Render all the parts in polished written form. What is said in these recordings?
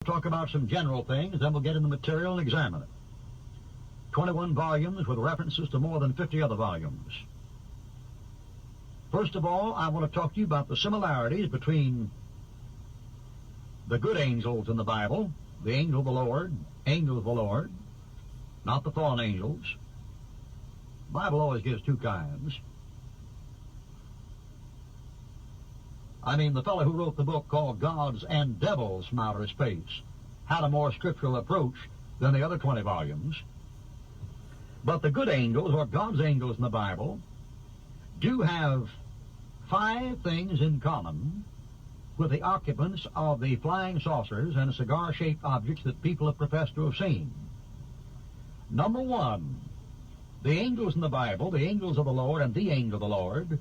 Talk about some general things, then we'll get in the material and examine it. 21 volumes with references to more than 50 other volumes. First of all, I want to talk to you about the similarities between the good angels in the Bible, the angel of the Lord, not the fallen angels. The Bible always gives two kinds. I mean, the fellow who wrote the book called Gods and Devils from Outer Space had a more scriptural approach than the other 20 volumes. But the good angels, or God's angels in the Bible, do have 5 things in common with the occupants of the flying saucers and cigar-shaped objects that people have professed to have seen. Number 1, the angels in the Bible, the angels of the Lord and the angel of the Lord,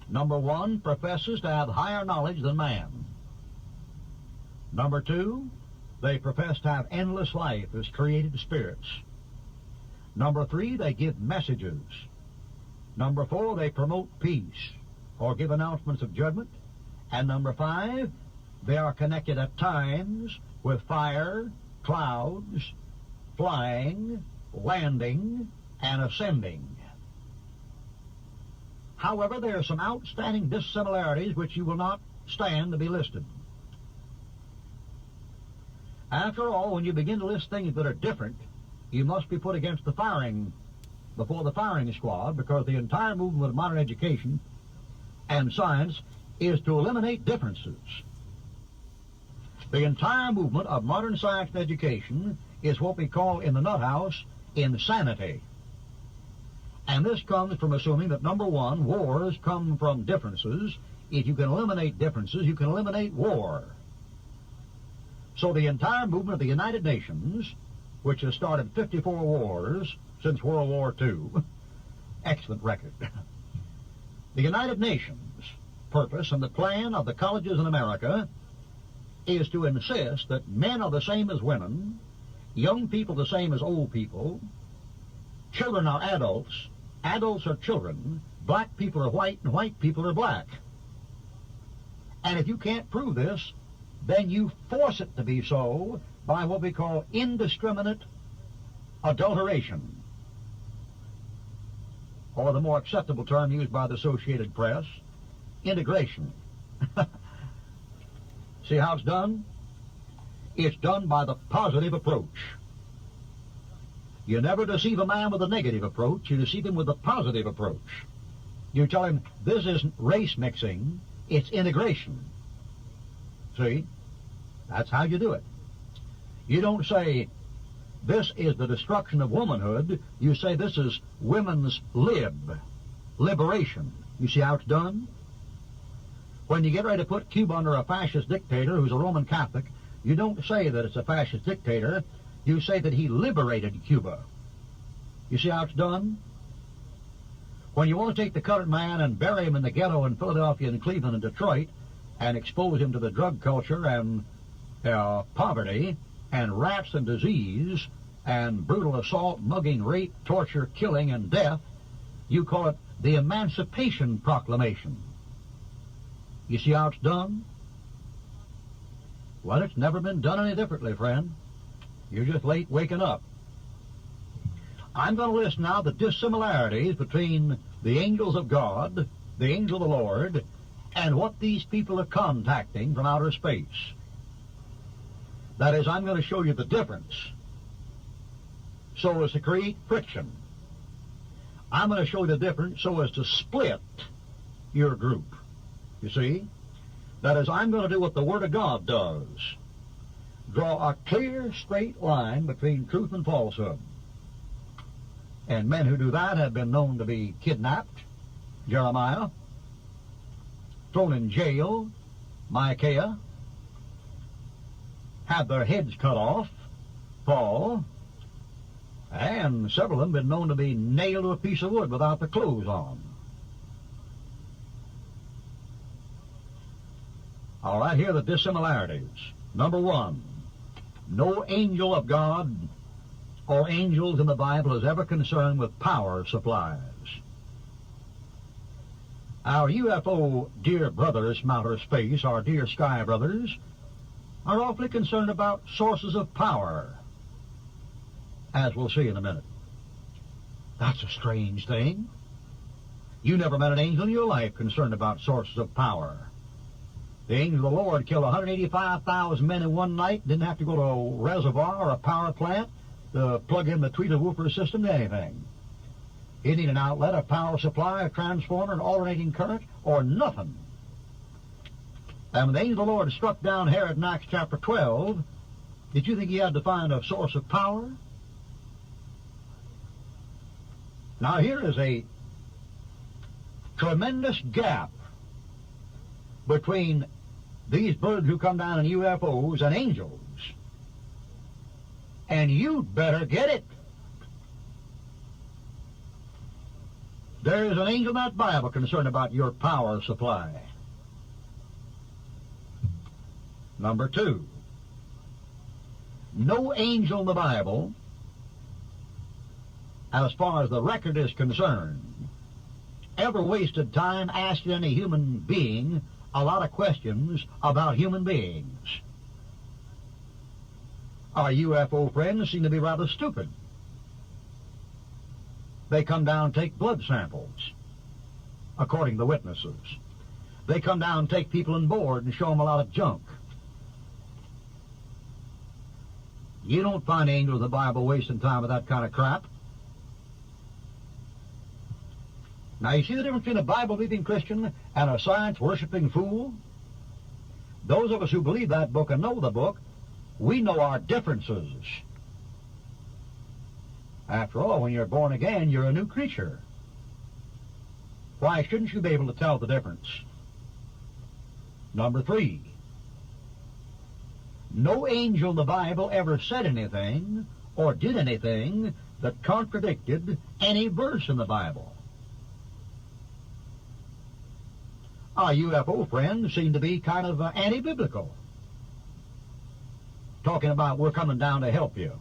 number 1, professes to have higher knowledge than man. Number 2, they profess to have endless life as created spirits. Number 3, they give messages. Number 4, they promote peace or give announcements of judgment. And number 5, they are connected at times with fire, clouds, flying, landing, and ascending. However, there are some outstanding dissimilarities which you will not stand to be listed. After all, when you begin to list things that are different, you must be put against the firing, before the firing squad, because the entire movement of modern education and science is to eliminate differences. The entire movement of modern science and education is what we call in the nut house insanity. And this comes from assuming that, number 1, wars come from differences. If you can eliminate differences, you can eliminate war. So the entire movement of the United Nations, which has started 54 wars since World War II, excellent record. The United Nations' purpose and the plan of the colleges in America is to insist that men are the same as women, young people the same as old people, children are adults, adults are children, black people are white, and white people are black. And if you can't prove this, then you force it to be so by what we call indiscriminate adulteration, or the more acceptable term used by the Associated Press, integration. See how it's done? It's done by the positive approach. You never deceive a man with a negative approach. You deceive him with a positive approach. You tell him, this isn't race mixing, it's integration. See? That's how you do it. You don't say, this is the destruction of womanhood. You say, this is women's liberation. You see how it's done? When you get ready to put Cuba under a fascist dictator who's a Roman Catholic, you don't say that it's a fascist dictator. You say that he liberated Cuba. You see how it's done? When you want to take the colored man and bury him in the ghetto in Philadelphia and Cleveland and Detroit and expose him to the drug culture and poverty and rats and disease and brutal assault, mugging, rape, torture, killing, and death, you call it the Emancipation Proclamation. You see how it's done? Well, it's never been done any differently, friend. You're just late waking up. I'm going to list now the dissimilarities between the angels of God, the angel of the Lord, and what these people are contacting from outer space. That is, I'm going to show you the difference so as to create friction. I'm going to show you the difference so as to split your group. You see? That is, I'm going to do what the Word of God does. Draw a clear, straight line between truth and falsehood. And men who do that have been known to be kidnapped, Jeremiah, thrown in jail, Micaiah, had their heads cut off, Paul, and several of them been known to be nailed to a piece of wood without their clothes on. All right, here are the dissimilarities. Number 1, no angel of God or angels in the Bible is ever concerned with power supplies. Our UFO dear brothers from outer space, our dear sky brothers, are awfully concerned about sources of power, as we'll see in a minute. That's a strange thing. You never met an angel in your life concerned about sources of power. The angel of the Lord killed 185,000 men in one night, didn't have to go to a reservoir or a power plant to plug in the tweeter-woofer system to anything. He didn't need an outlet, a power supply, a transformer, an alternating current, or nothing. And when the angel of the Lord struck down Herod in Acts chapter 12, did you think he had to find a source of power? Now here is a tremendous gap between these birds who come down in UFOs and angels. And you'd better get it. There is an angel in that Bible concerned about your power supply. Number 2, no angel in the Bible, as far as the record is concerned, ever wasted time asking any human being a lot of questions about human beings. Our UFO friends seem to be rather stupid. They come down and take blood samples, according to the witnesses. They come down and take people on board and show them a lot of junk. You don't find angels in the Bible wasting time with that kind of crap. Now, you see the difference between a Bible-believing Christian and a science-worshiping fool? Those of us who believe that book and know the book, we know our differences. After all, when you're born again, you're a new creature. Why shouldn't you be able to tell the difference? Number 3, no angel in the Bible ever said anything or did anything that contradicted any verse in the Bible. Our UFO friends seem to be kind of anti-biblical, talking about we're coming down to help you.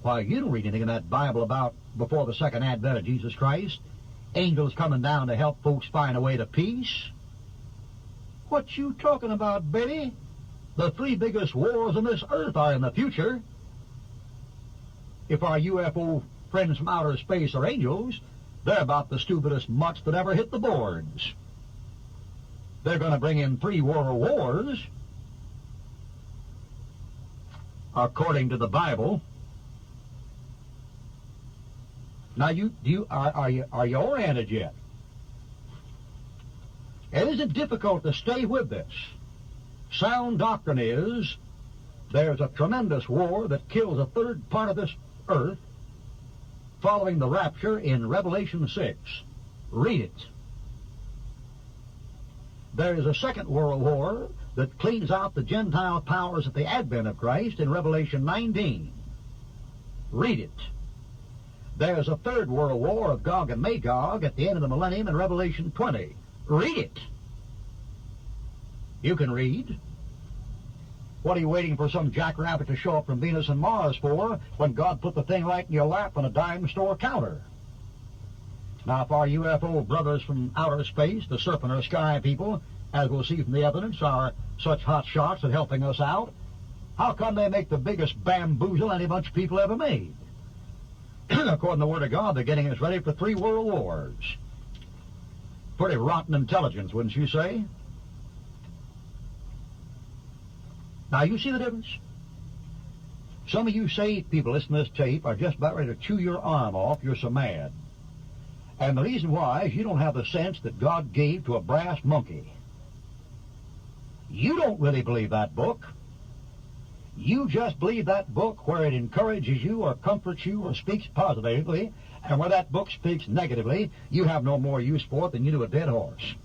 Why, you don't read anything in that Bible about before the second advent of Jesus Christ, angels coming down to help folks find a way to peace. What you talking about, baby? The 3 biggest wars on this earth are in the future. If our UFO friends from outer space are angels, they're about the stupidest mutts that ever hit the boards. They're going to bring in 3 world wars, according to the Bible. Now, are you oriented yet? It isn't difficult to stay with this. Sound doctrine is there's a tremendous war that kills a third part of this earth following the rapture in Revelation 6. Read it. There is a second world war that cleans out the Gentile powers at the advent of Christ in Revelation 19. Read it. There's a third world war of Gog and Magog at the end of the millennium in Revelation 20. Read it. You can read. What are you waiting for some jackrabbit to show up from Venus and Mars for when God put the thing right in your lap on a dime store counter? Now, if our UFO brothers from outer space, the serpent or sky people, as we'll see from the evidence, are such hot shots at helping us out, how come they make the biggest bamboozle any bunch of people ever made? According to the Word of God, they're getting us ready for 3 world wars. Pretty rotten intelligence, wouldn't you say? Now, you see the difference? Some of you saved people listening to this tape are just about ready to chew your arm off. You're so mad. And the reason why is you don't have the sense that God gave to a brass monkey. You don't really believe that book. You just believe that book where it encourages you or comforts you or speaks positively, and where that book speaks negatively, you have no more use for it than you do a dead horse.